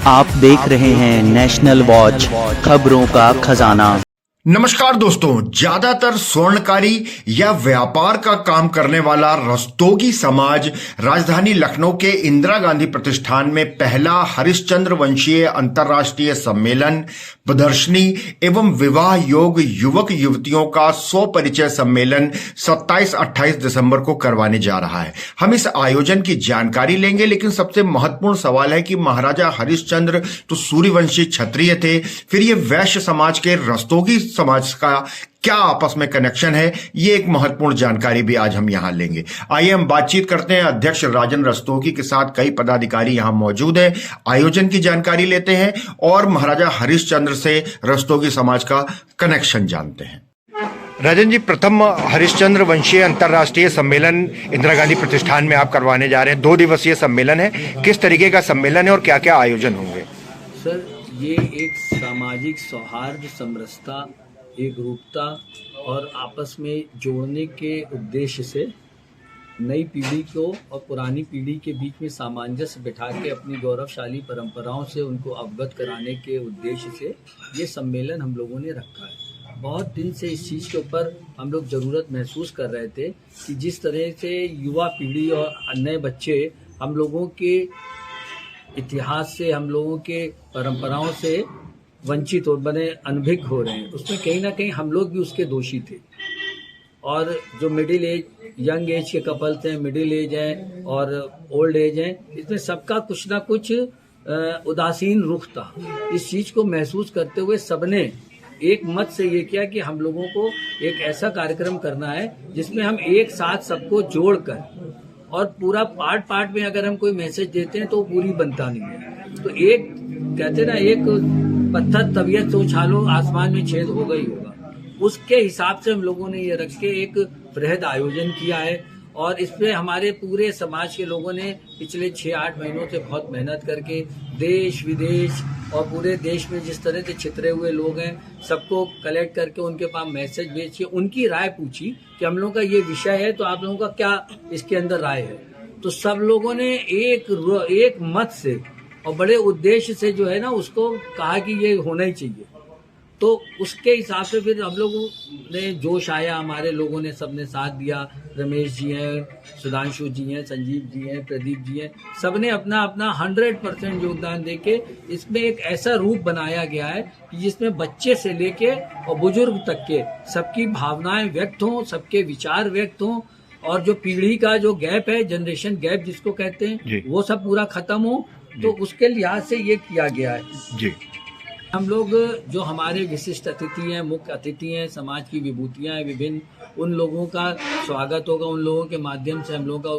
आप देख रहे हैं नेशनल वॉच, खबरों का खजाना। नमस्कार दोस्तों, ज्यादातर स्वर्णकारी या व्यापार का काम करने वाला रस्तोगी समाज राजधानी लखनऊ के इंदिरा गांधी प्रतिष्ठान में पहला हरिश्चंद्र वंशीय अंतर्राष्ट्रीय सम्मेलन, प्रदर्शनी एवं विवाह योग युवक युवतियों का स्वपरिचय सम्मेलन 27-28 दिसंबर को करवाने जा रहा है। हम इस आयोजन की जानकारी लेंगे, लेकिन सबसे महत्वपूर्ण सवाल है कि महाराजा हरिश्चंद्र तो सूर्यवंशी क्षत्रिय थे, फिर ये वैश्य समाज के रस्तोगी समाज का क्या आपस में कनेक्शन है, ये एक महत्वपूर्ण जानकारी भी आज हम यहां लेंगे। आइए हम बातचीत करते हैं अध्यक्ष राजन रस्तोगी के साथ। कई पदाधिकारी यहां मौजूद हैं, आयोजन की जानकारी लेते हैं और महाराजा हरिश्चंद्र से रस्तोगी समाज का कनेक्शन जानते हैं। राजन जी, प्रथम हरिश्चंद्र वंशीय अंतर्राष्ट्रीय सम्मेलन इंदिरा गांधी प्रतिष्ठान में आप करवाने जा रहे हैं। 2 दिवसीय सम्मेलन है, किस तरीके का सम्मेलन है और क्या क्या आयोजन होंगे? सर, ये एक सामाजिक सौहार्द, समरसता, एकरूपता और आपस में जोड़ने के उद्देश्य से नई पीढ़ी को और पुरानी पीढ़ी के बीच में सामंजस्य बिठा के अपनी गौरवशाली परंपराओं से उनको अवगत कराने के उद्देश्य से ये सम्मेलन हम लोगों ने रखा है। बहुत दिन से इस चीज़ के ऊपर हम लोग ज़रूरत महसूस कर रहे थे कि जिस तरह से युवा पीढ़ी और नए बच्चे हम लोगों के इतिहास से, हम लोगों के परंपराओं से वंचित और बने अनभिज्ञ हो रहे हैं, उसमें कहीं ना कहीं हम लोग भी उसके दोषी थे। और जो मिडिल एज, यंग एज के कपल्स हैं, मिडिल एज हैं और ओल्ड एज हैं, इसमें सबका कुछ ना कुछ उदासीन रुख था। इस चीज़ को महसूस करते हुए सबने एक मत से ये किया कि हम लोगों को एक ऐसा कार्यक्रम करना है जिसमें हम एक साथ सबको जोड़कर, और पूरा पार्ट में अगर हम कोई मैसेज देते हैं तो पूरी बनता नहीं है। तो एक कहते ना, एक पत्थर तबीयत से उछालो आसमान में छेद होगा ही होगा, उसके हिसाब से हम लोगों ने ये रख के एक बृहद आयोजन किया है। और इसमें हमारे पूरे समाज के लोगों ने पिछले 6-8 महीनों से बहुत मेहनत करके देश विदेश और पूरे देश में जिस तरह से छितरे हुए लोग हैं, सबको कलेक्ट करके उनके पास मैसेज भेज के उनकी राय पूछी कि हम लोगों का ये विषय है, तो आप लोगों का क्या इसके अंदर राय है। तो सब लोगों ने एक मत से और बड़े उद्देश्य से जो है ना, उसको कहा कि ये होना ही चाहिए। तो उसके हिसाब से फिर हम लोगों ने जोश आया, हमारे लोगों ने सबने साथ दिया। रमेश जी हैं, सुधांशु जी हैं, संजीव जी हैं, प्रदीप जी हैं, सबने अपना अपना 100% योगदान देके इसमें एक ऐसा रूप बनाया गया है कि जिसमें बच्चे से लेके और बुजुर्ग तक के सबकी भावनाएं व्यक्त हों, सबके विचार व्यक्त हों, और जो पीढ़ी का जो गैप है, जनरेशन गैप जिसको कहते हैं, वो सब पूरा खत्म हो। तो उसके लिहाज से ये किया गया है जी। हम लोग जो हमारे विशिष्ट अतिथि हैं, मुख्य अतिथि हैं, समाज की विभूतियां हैं विभिन्न, उन लोगों का स्वागत होगा। उन लोगों के माध्यम से हम लोगों का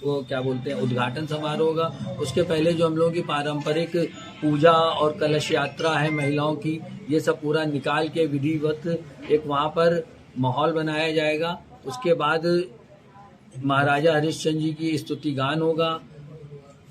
वो क्या बोलते हैं, उद्घाटन समारोह होगा। उसके पहले जो हम लोगों की पारंपरिक पूजा और कलश यात्रा है महिलाओं की, ये सब पूरा निकाल के विधिवत एक वहाँ पर माहौल बनाया जाएगा। उसके बाद महाराजा हरिश्चंद्र जी की स्तुति गान होगा,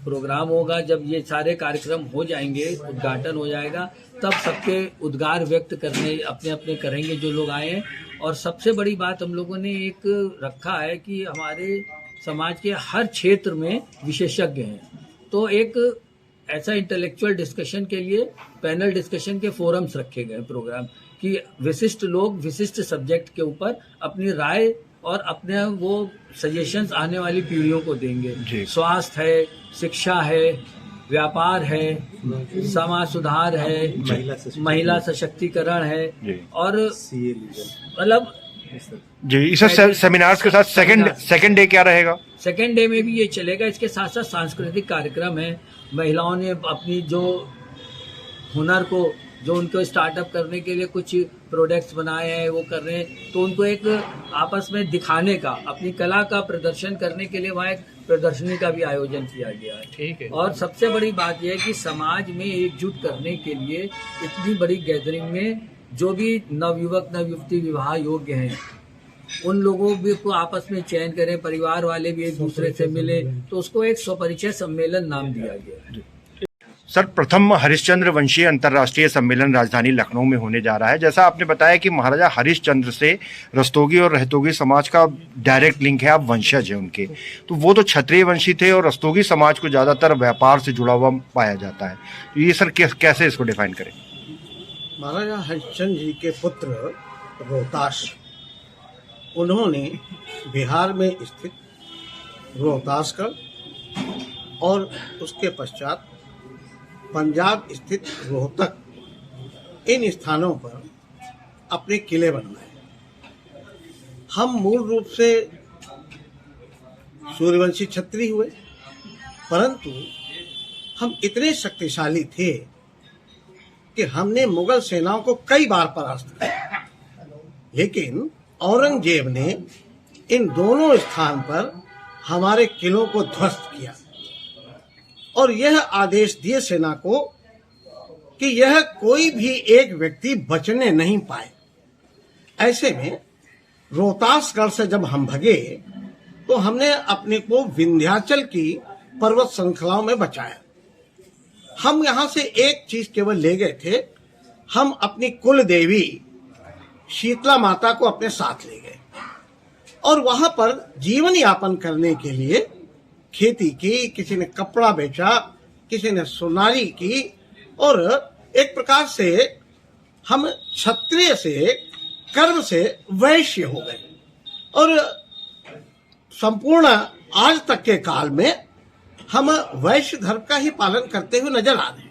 प्रोग्राम होगा। जब ये सारे कार्यक्रम हो जाएंगे, उद्घाटन हो जाएगा, तब सबके उद्गार व्यक्त करने अपने अपने करेंगे जो लोग आए हैं। और सबसे बड़ी बात हम लोगों ने एक रखा है कि हमारे समाज के हर क्षेत्र में विशेषज्ञ हैं, तो एक ऐसा इंटेलेक्चुअल डिस्कशन के लिए पैनल डिस्कशन के फोरम्स रखे गए प्रोग्राम, कि विशिष्ट लोग विशिष्ट सब्जेक्ट के ऊपर अपनी राय और अपने वो सजेशंस आने वाली पीढ़ियों को देंगे। स्वास्थ्य है, शिक्षा है, व्यापार है, समाज सुधार है, महिला सशक्तिकरण है, और मतलब जी। इस सेमिनार्स के साथ सेकंड डे क्या रहेगा? सेकंड डे में भी ये चलेगा। इसके साथ साथ सांस्कृतिक कार्यक्रम है। महिलाओं ने अपनी जो हुनर को, जो उनको स्टार्टअप करने के लिए कुछ प्रोडक्ट्स बनाए हैं, वो कर रहे हैं, तो उनको एक आपस में दिखाने का, अपनी कला का प्रदर्शन करने के लिए वहाँ एक प्रदर्शनी का भी आयोजन किया गया है। ठीक है। और सबसे बड़ी बात यह है कि समाज में एकजुट करने के लिए इतनी बड़ी गैदरिंग में जो भी नवयुवक नवयुवती विवाह योग्य हैं, उन लोगों भी को आपस में चयन करें, परिवार वाले भी एक दूसरे से मिले, तो उसको एक स्वपरिचय सम्मेलन नाम दिया गया है। सर, प्रथम हरिश्चंद्र वंशीय अंतर्राष्ट्रीय सम्मेलन राजधानी लखनऊ में होने जा रहा है। जैसा आपने बताया कि महाराजा हरिश्चंद्र से रस्तोगी और रहतोगी समाज का डायरेक्ट लिंक है, आप वंशज हैं उनके, तो वो तो क्षत्रिय वंशी थे और रस्तोगी समाज को ज़्यादातर व्यापार से जुड़ा हुआ पाया जाता है। तो ये सर कैसे इसको डिफाइन करें? महाराजा हरिश्चंद्र जी के पुत्र रोहतास, उन्होंने बिहार में स्थित रोहतासगढ़ और उसके पश्चात पंजाब स्थित रोहतक, इन स्थानों पर अपने किले बनवाए। हम मूल रूप से सूर्यवंशी क्षत्रिय हुए, परंतु हम इतने शक्तिशाली थे कि हमने मुगल सेनाओं को कई बार परास्त किया, लेकिन औरंगजेब ने इन दोनों स्थान पर हमारे किलों को ध्वस्त किया और यह आदेश दिए सेना को कि यह कोई भी एक व्यक्ति बचने नहीं पाए। ऐसे में रोहतासगढ़ से जब हम भगे तो हमने अपने को विंध्याचल की पर्वत श्रृंखलाओं में बचाया। हम यहाँ से एक चीज केवल ले गए थे, हम अपनी कुल देवी शीतला माता को अपने साथ ले गए और वहां पर जीवन यापन करने के लिए खेती की, किसी ने कपड़ा बेचा, किसी ने सुनारी की और एक प्रकार से हम क्षत्रिय से कर्म से वैश्य हो गए और संपूर्ण आज तक के काल में हम वैश्य धर्म का ही पालन करते हुए नजर आ रहे हैं।